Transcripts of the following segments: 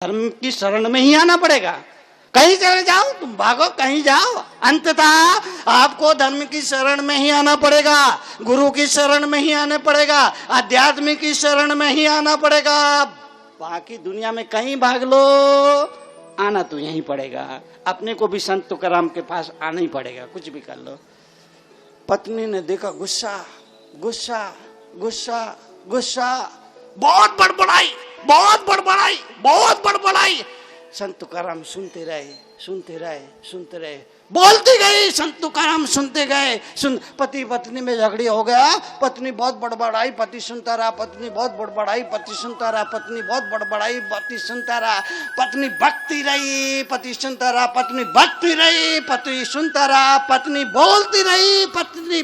धर्म की शरण में ही आना पड़ेगा। कहीं चले जाओ, तुम भागो कहीं जाओ, अंततः आपको धर्म की शरण में ही आना पड़ेगा, गुरु की शरण में ही आना पड़ेगा, आध्यात्म की शरण में ही आना पड़ेगा। बाकी दुनिया में कहीं भाग लो, आना तो यहीं पड़ेगा। अपने को भी संत तुकाराम के पास आना ही पड़ेगा, कुछ भी कर लो। पत्नी ने देखा गुस्सा गुस्सा गुस्सा गुस्सा, बहुत बड़बड़ाई बहुत बड़बड़ाई बहुत बड़बड़ाई। संत तुकाराम सुनते रहे सुनते रहे सुनते रहे, बोलती गई, संत तुकाराम सुनते गए। पति पत्नी में झगड़ी हो गया, पत्नी बहुत बड़बड़ाई, पति सुनता रहा, पत्नी बहुत बड़बड़ाई, पति सुनता रहा, पत्नी बहुत बड़बड़ाई, पति सुनता रहा, पत्नी भक्ति रही, पति सुनता रहा, पत्नी भक्ति रही, पति सुनता रहा, पत्नी बोलती रही,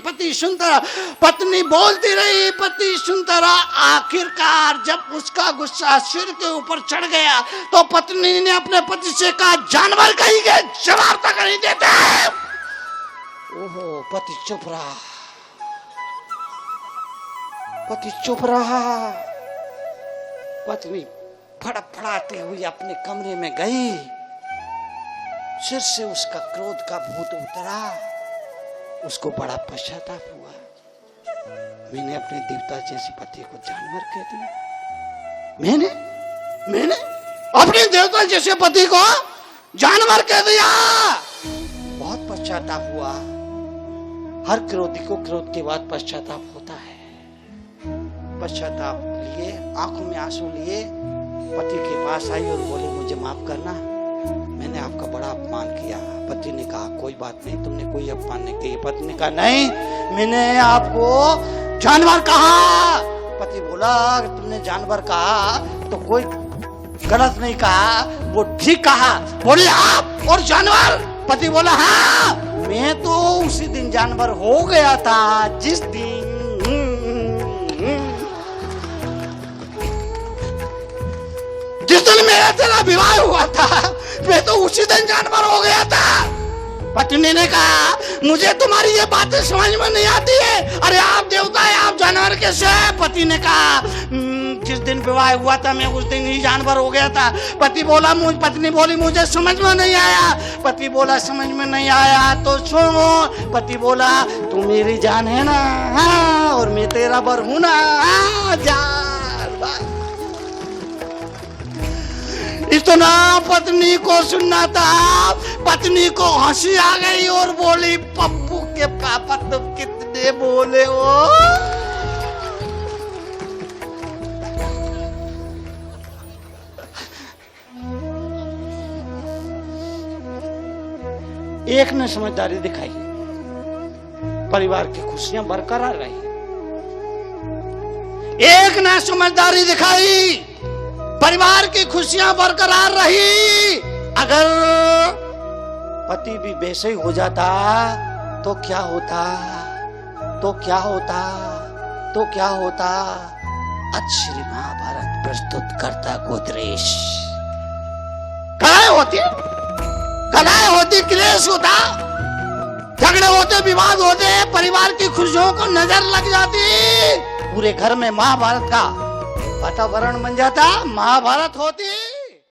पति सुनता रहा, पत्नी बोलती रही, पति सुनता रहा। आखिरकार जब उसका गुस्सा सिर के ऊपर चढ़ गया तो पत्नी ने अपने पति से कहा, जानवर कहीं के जवाब तक नहीं देते। ओहो, पति चुप रहा, पति चुप रहा। पत्नी फड़फड़ाती हुई अपने कमरे में गई, सिर से उसका क्रोध का भूत उतरा, उसको बड़ा पश्चाताप हुआ। मैंने अपने देवता जैसे पति को जानवर कह दिया, मैंने अपने देवता जैसे पति को जानवर कह दिया। बहुत पश्चाताप हुआ। हर क्रोधी को क्रोध के बाद पश्चाताप होता है। पश्चाताप लिए, आंखों में आंसू लिए पति के पास आई और बोली, मुझे माफ करना, मैंने आपका बड़ा अपमान किया। पति ने कहा, कोई बात नहीं, तुमने कोई अपमान नहीं किया। पत्नी ने कहा, नहीं, मैंने आपको जानवर कहा। पति बोला, तुमने जानवर कहा तो कोई गलत नहीं कहा, वो ठीक कहा। बोले, आप और जानवर? पति बोला, हाँ, मैं तो उसी दिन जानवर हो गया था जिस दिन मेरा तेरा विवाह हुआ था, मैं तो उसी दिन जानवर हो गया था। पत्नी ने कहा, मुझे तुम्हारी ये बातें समझ में नहीं आती है, अरे आप देवता है, आप जानवर कैसे? पति ने कहा, जिस दिन विवाह हुआ था मैं उस दिन ही जानवर हो गया था। पत्नी बोली, मुझे समझ में नहीं आया। पति बोला, समझ में नहीं आया तो सुनो। पति बोला, तू मेरी जान है ना, हाँ, और मैं तेरा बर हूं ना, हाँ, जान। इतना पत्नी को सुनना था, पत्नी को हंसी आ गई और बोली, पप्पू के पापा तुम कितने बोले हो। एक ने समझदारी दिखाई, परिवार की खुशियां बरकरार रही। एक ने समझदारी दिखाई, परिवार की खुशियां बरकरार रही। अगर पति भी वैसे ही हो जाता तो क्या होता, तो क्या होता, तो क्या होता। आज श्री महाभारत प्रस्तुत करता गोदरेश। कलाएं होती, क्लेश होता, झगड़े होते, विवाद होते, परिवार की खुशियों को नजर लग जाती, पूरे घर में महाभारत का वातावरण बन जाता, महाभारत होती।